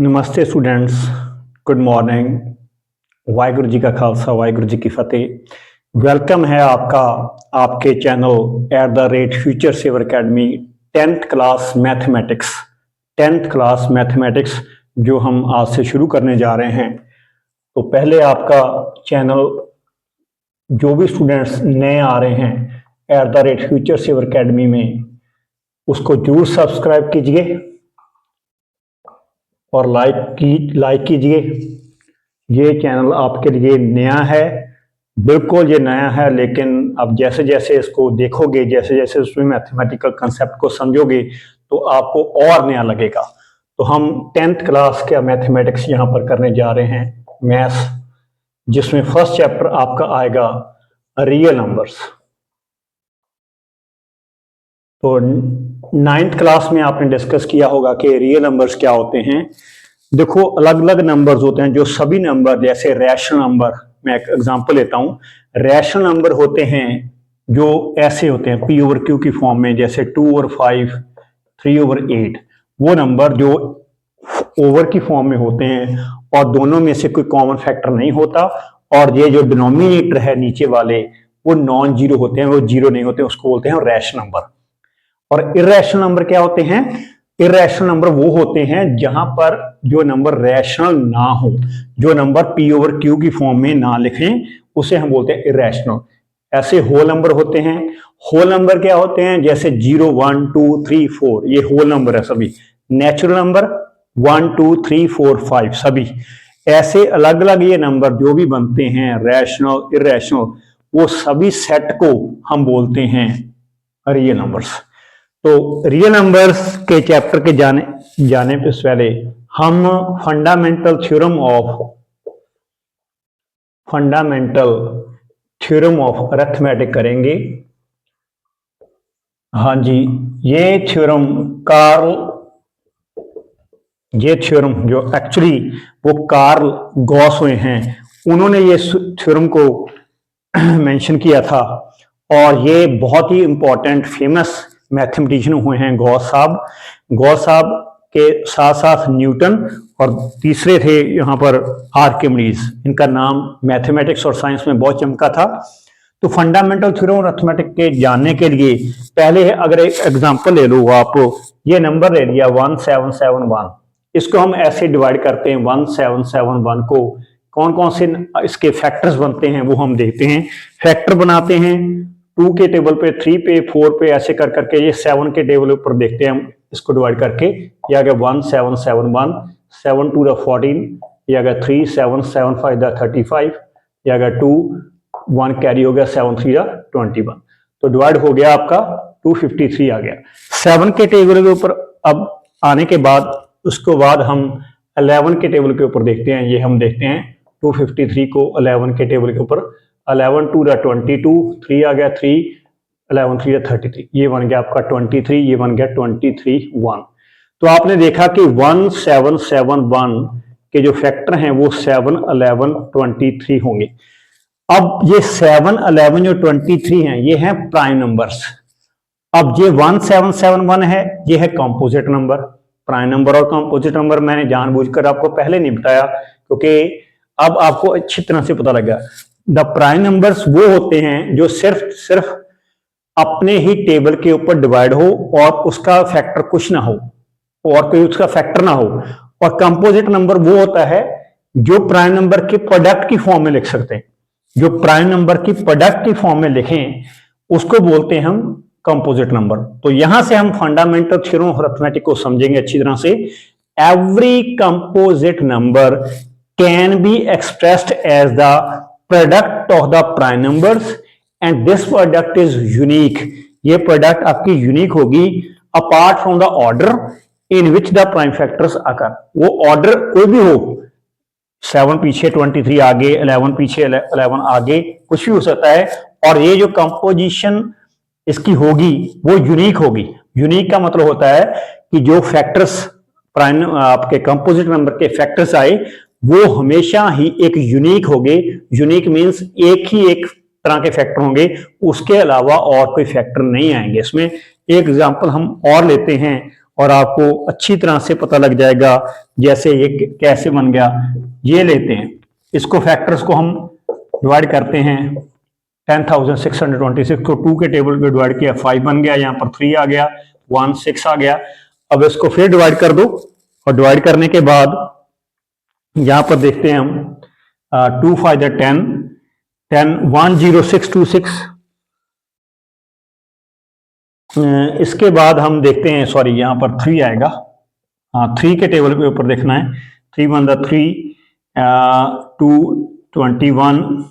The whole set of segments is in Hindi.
नमस्ते students, good morning. Waheguru ji का खालसा, वाहिगुरु जी की फतेह। वेलकम है आपका आपके channel @future saver academy 10th class mathematics 10th class mathematics जो हम आज से शुरू करने जा रहे हैं। तो पहले आपका चैनल जो भी स्टूडेंट्स नए आ रहे हैं @फ्यूचर सेवर अकेडमी में, उसको जरूर सब्सक्राइब कीजिए और लाइक कीजिए। ये चैनल आपके लिए नया है, बिल्कुल ये नया है, लेकिन अब जैसे जैसे इसको देखोगे, जैसे जैसे उसमें मैथमेटिकल कंसेप्ट को समझोगे तो आपको और नया लगेगा। तो हम 10th क्लास का मैथमेटिक्स यहाँ पर करने जा रहे हैं, मैथ्स, जिसमें फर्स्ट चैप्टर आपका आएगा रियल नंबर्स। तो 9th क्लास में आपने डिस्कस किया होगा कि रियल नंबर्स क्या होते हैं। देखो, अलग अलग नंबर्स होते हैं, जो सभी नंबर, जैसे रैशनल नंबर, मैं एक एग्जांपल लेता हूं। रैशनल नंबर होते हैं जो ऐसे होते हैं P/Q की फॉर्म में, जैसे 2/5, 3/8। वो नंबर जो ओवर की फॉर्म में होते हैं और दोनों में से कोई कॉमन फैक्टर नहीं होता, और ये जो डिनोमिनेटर है नीचे वाले वो नॉन जीरो होते हैं, वो जीरो नहीं होते, उसको बोलते हैं रैशनल नंबर। और इर्रेशनल नंबर क्या होते हैं? इर्रेशनल नंबर वो होते हैं जहां पर जो नंबर रैशनल ना हो, जो नंबर P/Q की फॉर्म में ना लिखें, उसे हम बोलते हैं इर्रेशनल। ऐसे होल नंबर होते हैं। होल नंबर क्या होते हैं? जैसे 0, 1, 2, 3, 4, ये होल नंबर है सभी। नेचुरल नंबर 1, 2, 3, 4, 5 सभी। ऐसे अलग अलग ये नंबर जो भी बनते हैं, रैशनल, इर्रेशनल, वो सभी सेट को हम बोलते हैं रियल नंबर्स। तो रियल नंबर्स के चैप्टर के जाने पे पहले हम फंडामेंटल थ्योरम ऑफ अरिथमेटिक करेंगे। हाँ जी, ये थ्योरम जो एक्चुअली वो कार्ल गॉस हुए हैं, उन्होंने ये थ्योरम को मेंशन किया था, और ये बहुत ही इंपॉर्टेंट फेमस मैथमेटिशियन हुए हैं गॉस साहब के साथ साथ न्यूटन, और तीसरे थे यहाँ पर आर्किमिडीज। इनका नाम मैथमेटिक्स और साइंस में बहुत चमका था। तो फंडामेंटल थ्योरम ऑफ अरिथमेटिक के जानने के लिए पहले अगर एक एग्जांपल ले लो, आप ये नंबर ले लिया 1771, इसको हम ऐसे डिवाइड करते हैं। 1771 को कौन कौन से इसके फैक्टर्स बनते हैं वो हम देखते हैं। फैक्टर बनाते हैं 2 के टेबल पे, 3 पे, 4 पे, ऐसे कर करके ये 7 के टेबल ऊपर देखते हैं हम इसको डिवाइड करके। ये आ गया 1771, 7 2 14, ये आ गया 3, 7 7 5 35, ये आ गया 2, 1 कैरी हो गया, 7 3 21। तो डिवाइड हो गया आपका 253 आ गया 7 के टेबल के ऊपर। अब आने के बाद उसके बाद हम 11 के टेबल के ऊपर देखते हैं। ये हम देखते हैं 253 को 11 के टेबल के ऊपर। 11 2 22, 3 आ गया 3, 11 3 33, ये बन गया आपका 23, ये बन गया 23 1। तो आपने देखा कि 1771 के जो फैक्टर हैं वो 7 11 23 होंगे। अब ये 7 11 जो 23 हैं, ये हैं प्राइम नंबर्स। अब ये 1771 है, ये है कंपोजिट नंबर। प्राइम नंबर और कंपोजिट नंबर मैंने जानबूझकर आपको पहले नहीं बताया, क्योंकि अब आपको अच्छी तरह से पता लगा। द प्राइम नंबर्स वो होते हैं जो सिर्फ अपने ही टेबल के ऊपर डिवाइड हो और उसका फैक्टर कुछ ना हो, और कोई उसका फैक्टर ना हो। और कंपोजिट नंबर वो होता है जो प्राइम नंबर के प्रोडक्ट की फॉर्म में लिख सकते हैं। जो प्राइम नंबर की प्रोडक्ट की फॉर्म में लिखें उसको बोलते हैं हम कंपोजिट नंबर। तो यहां से हम फंडामेंटल थ्योरम ऑफ अरिथमेटिक को समझेंगे अच्छी तरह से। Every composite number can be expressed as the product of the prime numbers and this product is unique. ये प्रोडक्ट आपकी यूनिक होगी apart from the order in which the prime factors आकर। वो ऑर्डर कोई भी हो, 7 पीछे 23 आगे, 11 पीछे 11 आगे, कुछ भी हो सकता है। और ये जो कंपोजिशन इसकी होगी वो यूनिक होगी। यूनिक का मतलब होता है कि जो फैक्टर्स प्राइम आपके कंपोजिट नंबर के फैक्टर्स आए वो हमेशा ही एक यूनिक होंगे। यूनिक मींस एक ही एक तरह के फैक्टर होंगे, उसके अलावा और कोई फैक्टर नहीं आएंगे इसमें। एक एग्जांपल हम और लेते हैं और आपको अच्छी तरह से पता लग जाएगा जैसे ये कैसे बन गया। ये लेते हैं, इसको फैक्टर्स को हम डिवाइड करते हैं। 10,626 को 2 के टेबल पे डिवाइड किया, 5 बन गया, यहाँ पर 3 आ गया, 1 6 आ गया। अब इसको फिर डिवाइड कर दो और डिवाइड करने के बाद यहाँ पर देखते हैं हम 2 5 10 10 10626। इसके बाद हम देखते हैं, सॉरी यहाँ पर 3 आएगा, हाँ 3 के टेबल के ऊपर देखना है। 3 1 3 2 21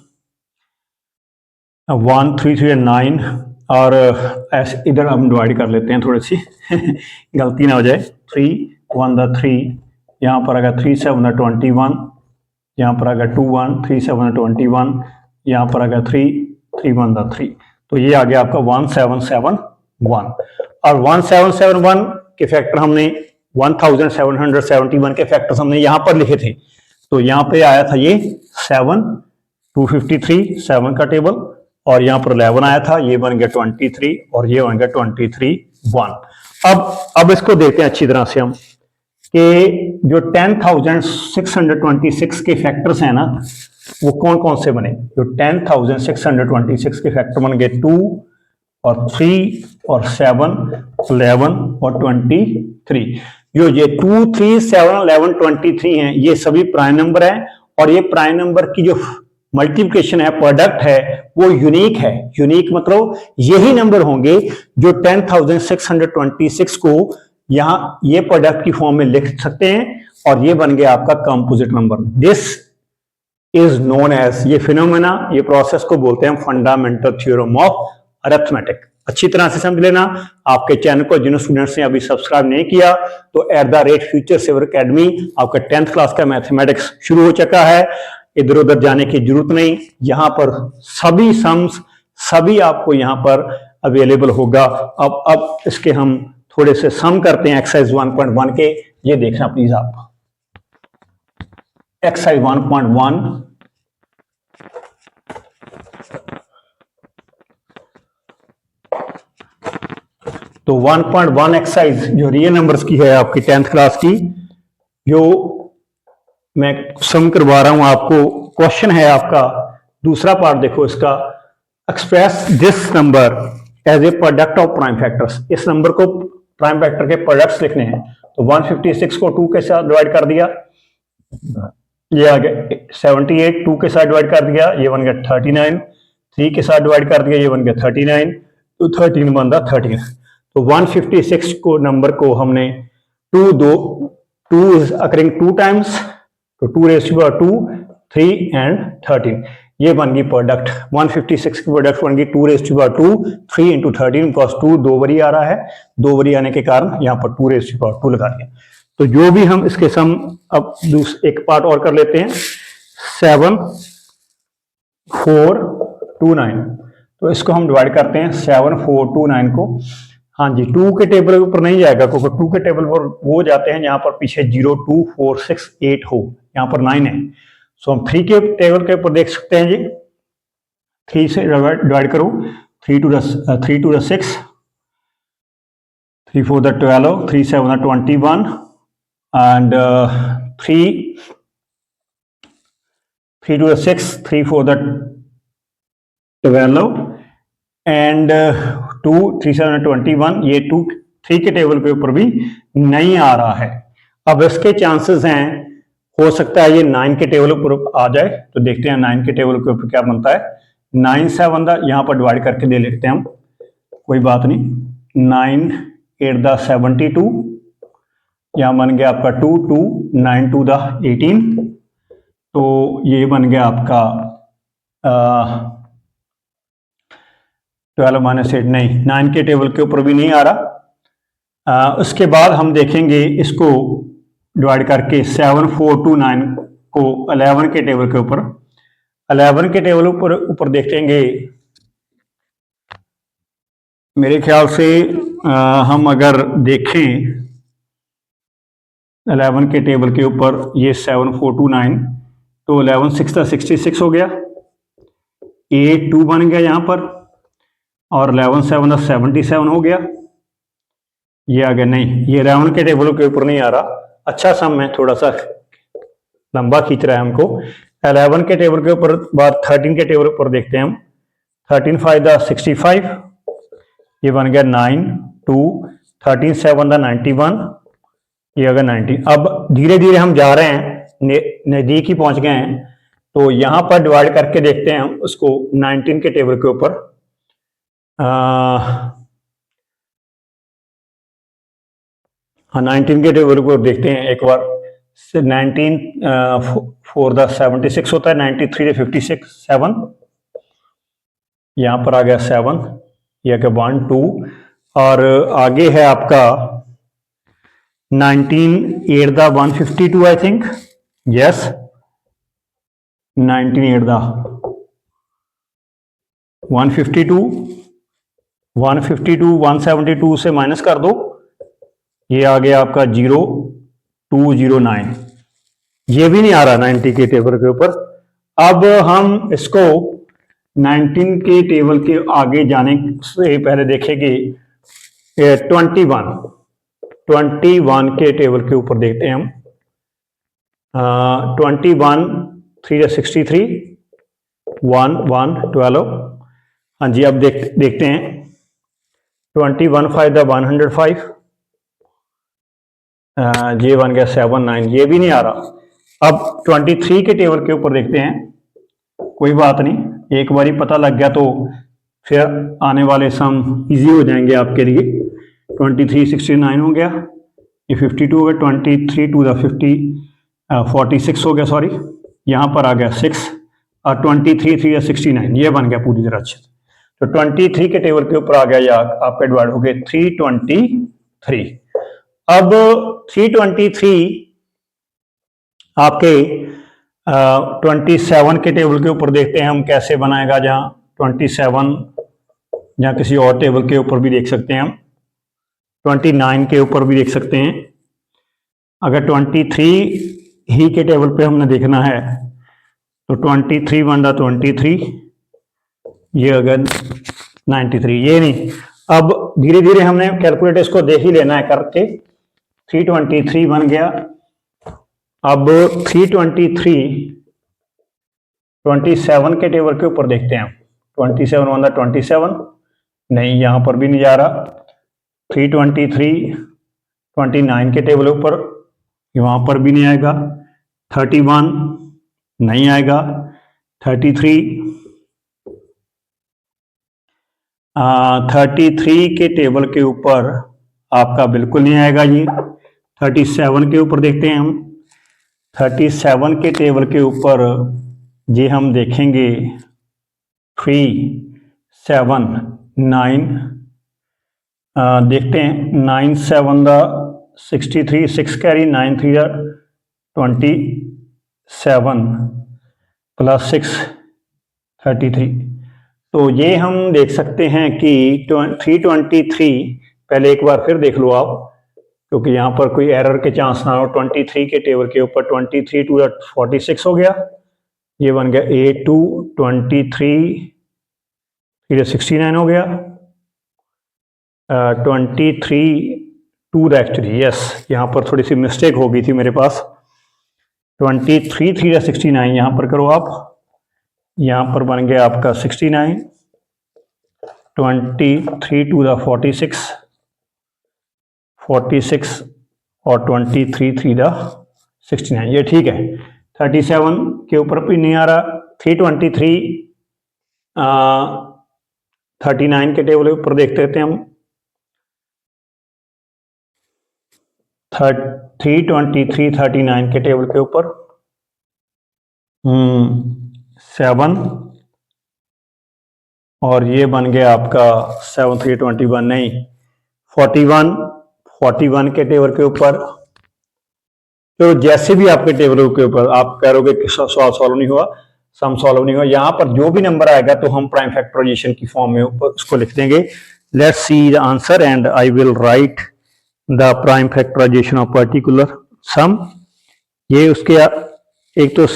1 3 3 9 और ऐसे इधर हम डिवाइड कर लेते हैं, थोड़ी सी गलती ना हो जाए। 3 1 3 यहाँ पर आएगा 3 7 21, यहाँ पर आएगा 2 1 3 7 21, यहाँ पर आएगा 3 3 1 3। तो ये आ गया आपका 1771 और 1771 के फैक्टर हमने 1771 के फैक्टर्स हमने यहाँ पर लिखे थे। तो यहाँ पे आया था ये 7 253 7 का टेबल, और यहाँ पर 11 आया था, ये बन गया 23 और ये बन गया 23 1। अब इसको देखते हैं अच्छी तरह से हम कि जो 10,626 के फैक्टर्स हैं ना, वो कौन कौन से बने। जो 10,626 के फैक्टर बन गए 2 और 3 और 7 11 और 23। जो ये 2 3 7 11 23 हैं, ये सभी प्राइम नंबर हैं, और ये प्राइम नंबर की जो मल्टीप्लिकेशन है, प्रोडक्ट है, वो यूनिक है। यूनिक मतलब यही नंबर होंगे जो 10,626 को यहां ये प्रोडक्ट की फॉर्म में लिख सकते हैं, और ये बन गया आपका composite number. This is known as, ये फिनोमेना, ये प्रोसेस को बोलते हैं फंडामेंटल थ्योरम ऑफ अरिथमेटिक। अच्छी तरह से समझ लेना। आपके चैनल को जिन स्टूडेंट्स ने अभी सब्सक्राइब नहीं किया, तो @फ्यूचर सेवर अकेडमी आपका 10th क्लास का मैथमेटिक्स शुरू हो चुका है। इधर उधर जाने की जरूरत नहीं, यहाँ पर सभी सम्स सभी आपको यहाँ पर अवेलेबल होगा। अब इसके हम थोड़े से सम करते हैं एक्सरसाइज 1.1 के, ये देखना प्लीज आप। एक्सरसाइज 1.1, तो 1.1 एक्सरसाइज जो रियल नंबर्स की है आपकी 10th क्लास की, जो मैं सम करवा रहा हूं आपको। क्वेश्चन है आपका दूसरा पार्ट, देखो इसका, express this number as a product of prime factors. इस नंबर को प्राइम फैक्टर के प्रोडक्ट्स लिखने हैं। तो 156 को 2 के साथ डिवाइड कर दिया, ये आ गया 78, 2 के साथ डिवाइड कर दिया, ये बन गया 39, 3 के साथ डिवाइड कर दिया, ये बन गया 39, तो 13 बन रहा 13। तो 156 को नंबर को हमने 2 इज अकरिंग 2 टाइम्स, तो 2 रेज़ टू पावर 2 3 एंड 13, ये बन गई प्रोडक्ट। 156 की प्रोडक्ट बन गई 2 raise to power 2 3 into 13, because 2 दो बारी आ रहा है, 2 बारी आने के कारण यहाँ पर 2 रेज़ टू पावर 2 लगा दिया। तो जो भी हम इसके सम, अब एक पार्ट और कर लेते हैं, 7 4 2 9। तो इसको हम डिवाइड करते हैं 7 4 2 9 को। हाँ जी, 2 के टेबल के ऊपर नहीं जाएगा, क्योंकि 2 के टेबल पर वो जाते हैं जहां पर पीछे 0 2 4 6 8 हो, यहाँ पर 9 है। सो हम 3 के टेबल के ऊपर देख सकते हैं जी, 3 से डिवाइड करो, 3 2 6, 3 4 12, 3 7 21 and 3 2 6, 3 4 12 and 2 3 7 21। ये 3 के टेबल के ऊपर भी नहीं आ रहा है। अब इसके चांसेस हैं, हो सकता है ये 9 के टेबल ऊपर आ जाए। तो देखते हैं 9 के टेबल के ऊपर क्या बनता है। 9 7 यहाँ पर डिवाइड करके दे लेते हैं हम, कोई बात नहीं। 9 8 72, यहाँ बन गया आपका 2 2 9 2 18। तो ये बन गया आपका 12 माइनस 8, नहीं 9 के टेबल के ऊपर भी नहीं आ रहा। उसके बाद हम देखेंगे इसको डिवाइड करके 7 4 2 9 को 11 के टेबल के ऊपर। 11 के टेबल ऊपर देखेंगे, मेरे ख्याल से हम अगर देखें 11 के टेबल के ऊपर ये 7 4 2 9, तो 11 6 66 हो गया, 8 2 बन गया यहाँ पर, और 11 7 77 हो गया, ये आ गया, नहीं ये 11 के टेबल के ऊपर नहीं आ रहा। अच्छा सम है, थोड़ा सा लंबा खींच रहा है हमको। 11 के टेबल के ऊपर बाद 13 के टेबल ऊपर देखते हैं हम। 13 5 द 65, ये बन गया 9 2, 13 7 द 91, ये अगर 90। अब धीरे धीरे हम जा रहे हैं, नज़दीक ही पहुंच गए हैं, तो यहाँ पर डिवाइड करके देखते हैं हम उसको 19 के टेबल के ऊपर। 19 के टेबल को देखते हैं एक बार। 19 4 द 76 होता है, 93 56 7, यहाँ पर आ गया 7, यह आ गया 1 2, और आगे है आपका 19 8 the 152 I think, yes 19 8 the 152, 152 172 से माइनस कर दो, ये आ गया आपका 0209। ये भी नहीं आ रहा 90 के टेबल के ऊपर। अब हम इसको 19 के टेबल के आगे जाने से पहले देखेंगे 21 के टेबल के ऊपर देखते हैं हम। 21 3 63, 1 1 12। हाँ जी, अब देखते हैं 21 5 द 105, ये बन गया 7 9, ये भी नहीं आ रहा। अब 23 के टेबल के ऊपर देखते हैं, कोई बात नहीं, एक बार ही पता लग गया तो फिर आने वाले सम इजी हो जाएंगे आपके लिए। 23 69 हो गया, ये 52 हो गया, 23 2 द 46 हो गया, सॉरी यहाँ पर आ गया 6, और 23 3 द 69, ये बन गया पूरी तरह अच्छे। तो 23 के टेबल के ऊपर आ गया, या आपका डिवाइड हो गया 323। अब 323 आपके 27 के टेबल के ऊपर देखते हैं हम कैसे बनाएगा, जहाँ 27 या किसी और टेबल के ऊपर भी देख सकते हैं हम, 29 के ऊपर भी देख सकते हैं। अगर 23 ही के टेबल पे हमने देखना है तो 23 1 द 23, ये अगर 93, ये नहीं। अब धीरे धीरे हमने कैलकुलेटर इसको देख ही लेना है करके। 323 बन गया। अब 323 27 के टेबल के ऊपर देखते हैं। 27 1 द 27, नहीं यहाँ पर भी नहीं जा रहा। 323 29 के टेबल ऊपर, वहाँ पर भी नहीं आएगा। 31 नहीं आएगा। 33 के टेबल के ऊपर आपका बिल्कुल नहीं आएगा जी। 37 के ऊपर देखते हैं हम। 37 के टेबल के ऊपर ये हम देखेंगे 3 7 9, देखते हैं 9 7 द 63, 6 कैरी, 9 3 द 27 प्लस 6 33। तो ये हम देख सकते हैं कि 323, पहले एक बार फिर देख लो आप, क्योंकि यहाँ पर कोई एरर के चांस ना हो। 23 के टेबल के ऊपर 23 2 द 46 हो गया, ये बन गया 8 2 23 3 69 हो गया। 23 2 द एक्चुअली यस, यहाँ पर थोड़ी सी मिस्टेक हो गई थी मेरे पास। 23 3 द 69 यहाँ पर करो आप, यहाँ पर बन गया आपका 69। 23 2 द 46 और 23 3 द 69, ये ठीक है। 37 के ऊपर भी नहीं आ रहा। 323 39 के टेबल के ऊपर देखते थे हम। 323 39 के टेबल के ऊपर 7, और ये बन गया आपका 7 3 21, नहीं 41 के टेबल के ऊपर। तो जैसे भी आपके टेबल के ऊपर आप कह रहे कि सॉल्व नहीं हुआ, सम सॉल्व नहीं हुआ, यहाँ पर जो भी नंबर आएगा तो हम प्राइम फैक्टराइजेशन की फॉर्म में उसको लिख देंगे। Let's see the answer and I will write the prime factorization of particular sum. ये उसके एक तो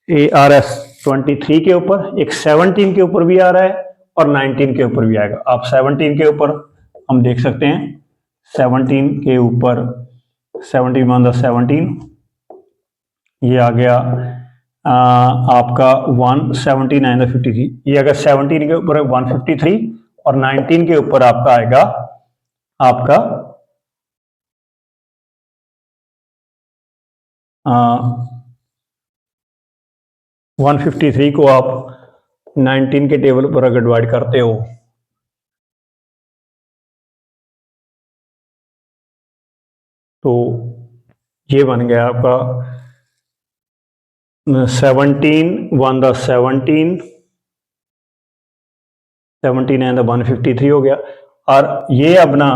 ARS 23 के ऊपर, एक 17 के ऊपर भी आ रहा है और 19 के ऊपर भी आएगा। आप 17 के ऊपर हम देख सकते हैं 17 के ऊपर 17 वन द 17, ये आ गया आपका 179 53। ये अगर 17 के ऊपर 153 और 19 के ऊपर आपका आएगा आपका 153 को आप 19 के टेबल पर अगर डिवाइड करते हो तो ये बन गया आपका 17 वन द 17, 17 एंड 153 हो गया। और ये अपना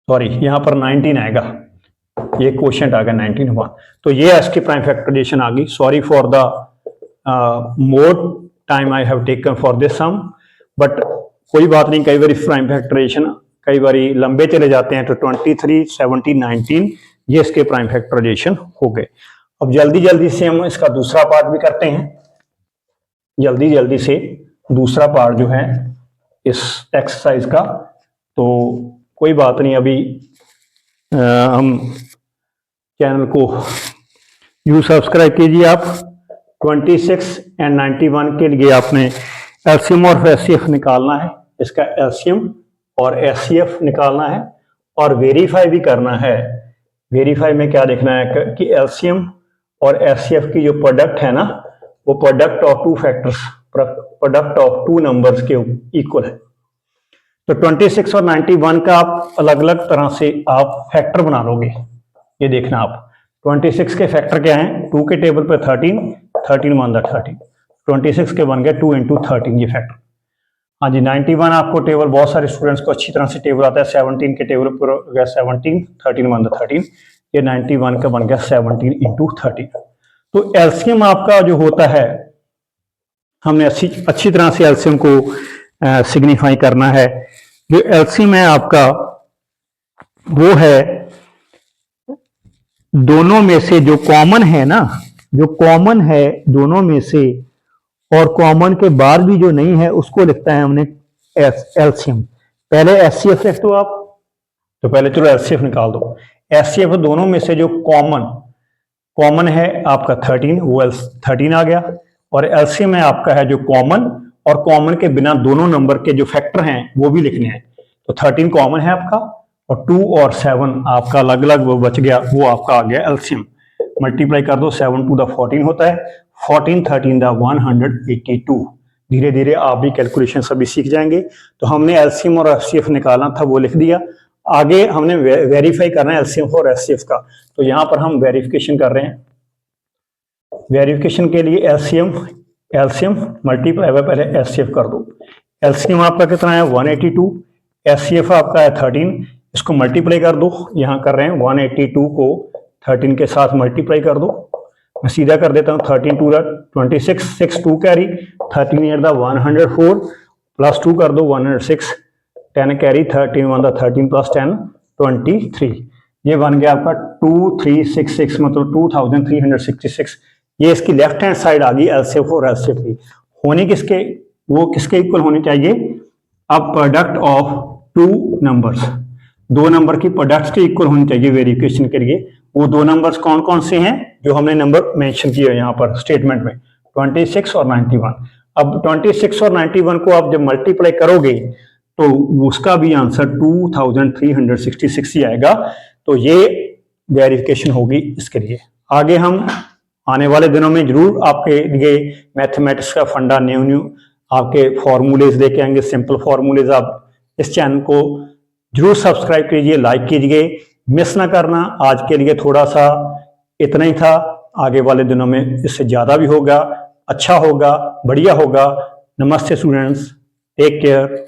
सॉरी यहां पर 19 आएगा, ये क्वेश्चन आ गया 19 हुआ, तो ये इसकी प्राइम फैक्टराइजेशन आ गई। Sorry for the more time I have taken for this sum, but कोई बात नहीं, कई बार प्राइम फैक्टराइजेशन कई बार लंबे चले जाते हैं, तो 23, 17, 19 ये इसके प्राइम फैक्टराइजेशन हो गए। अब जल्दी जल्दी से हम इसका दूसरा पार्ट भी करते हैं, जल्दी जल्दी से दूसरा पार्ट जो है इस एक्सरसाइज का। तो कोई बात नहीं, अभी हम चैनल को यू सब्सक्राइब कीजिए आप। 26 एंड 91 के लिए आपने एलसीएम और एचसीएफ निकालना है, इसका एलसीएम और एचसीएफ निकालना है और वेरीफाई भी करना है। वेरीफाई में क्या देखना है कि एलसीएम और एचसीएफ की जो प्रोडक्ट है ना, वो product of two factors, product of two numbers के इक्वल है। तो 26 और 91 का आप अलग अलग तरह से आप फैक्टर बना लोगे, ये देखना आप। 26 के फैक्टर क्या हैं, 2 के टेबल पे 13, 13 वन द 13, 26 के बन गए 2 इंटू 13 ये फैक्टर। हाँ जी, 91 आपको टेबल बहुत सारे स्टूडेंट्स को अच्छी तरह से टेबल आता है। 17 के टेबल पर हो गया 17, 13 वन द 13, ये 91 का बन गया 17 इंटू 13। तो एलसीएम आपका जो होता है, हमने अच्छी तरह से एलसीएम को सिग्निफाई करना है। जो एलसीएम है आपका वो है दोनों में से जो कॉमन है ना, जो कॉमन है दोनों में से और कॉमन के बाद भी जो नहीं है उसको लिखता है हमने एलसीएम। पहले एचसीएफ लिख दो आप, तो पहले चलो एचसीएफ निकाल दो। एचसीएफ दोनों में से जो कॉमन है आपका 13, वो 13 आ गया, और एलसीएम है आपका है जो कॉमन, और कॉमन के बिना दोनों नंबर के जो फैक्टर हैं वो भी लिखने हैं। तो 13 कॉमन है आपका, और 2 और 7 आपका अलग अलग वो बच गया, वो आपका आ गया एलसीएम। मल्टीप्लाई कर दो, 7 टू द 14 होता है, 14 13 द 182। धीरे धीरे आप भी कैलकुलेशन सभी सीख जाएंगे। तो हमने एलसीएम और एचसीएफ निकालना था, वो लिख दिया। आगे हमने वेरीफाई करना है एलसीएम और एचसीएफ का, तो यहां पर हम वेरिफिकेशन कर रहे हैं। वेरिफिकेशन के लिए एलसीएम मल्टीप्लाई में पहले एचसीएफ कर दो। एलसीएम आपका कितना है 182, एचसीएफ आपका है 13, इसको मल्टीप्लाई कर दो। यहां कर रहे हैं 182 को 13 के साथ मल्टीप्लाई कर दो। मैं सीधा कर देता हूं, 13 two the 26, 6 2 carry, 13 8 the 104 plus 2 कर दो 106, 10 कैरी, 13 1 द 13 प्लस 10 23। ये बन गया आपका 2366, मतलब 2366। ये इसकी लेफ्ट हैंड साइड आ गई एलसीएफ और एचसीएफ की। होने किसके, वो किसके इक्वल होने चाहिए, अब प्रोडक्ट ऑफ टू नंबर्स, दो नंबर की प्रोडक्ट्स के इक्वल होनी चाहिए वेरिफिकेशन के लिए। वो दो नंबर्स कौन कौन से हैं जो हमने नंबर मेंशन किए यहाँ पर स्टेटमेंट में, 26 और 91। अब 26 और 91 को आप जब मल्टीप्लाई करोगे तो उसका भी आंसर 2366 ही आएगा। तो ये वेरिफिकेशन होगी इसके लिए। आगे हम आने वाले दिनों में जरूर आपके लिए मैथमेटिक्स का फंडा न्यू आपके फॉर्मूलेज लेके आएंगे, सिंपल फॉर्मूलेज। आप इस चैनल को जरूर सब्सक्राइब कीजिए, लाइक कीजिए, मिस ना करना। आज के लिए थोड़ा सा इतना ही था, आगे वाले दिनों में इससे ज़्यादा भी होगा, अच्छा होगा, बढ़िया होगा। नमस्ते स्टूडेंट्स, टेक केयर।